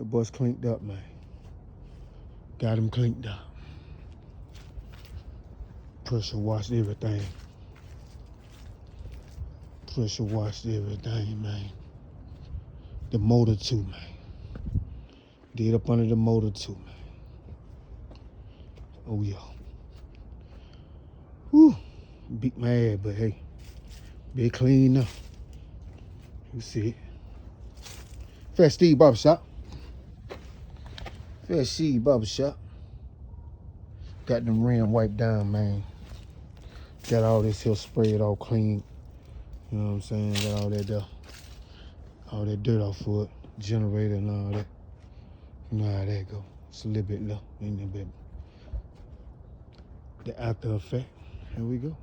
The bus cleaned up, man. Got him cleaned up. Pressure washed everything. Pressure washed everything, man. The motor too, man. Did up under the motor too, man. Oh yeah. Whew. Beat my ass, but hey, be clean now. You see it. Fat Steve Barbershop. Fat Steve Barbershop. Got them rim wiped down, man. Got all this here sprayed all clean. You know what I'm saying? Got all that there. All that dirt off of it. Generator and all that. You know how that go. It's a little bit left. Ain't that bad. The after effect. Here we go.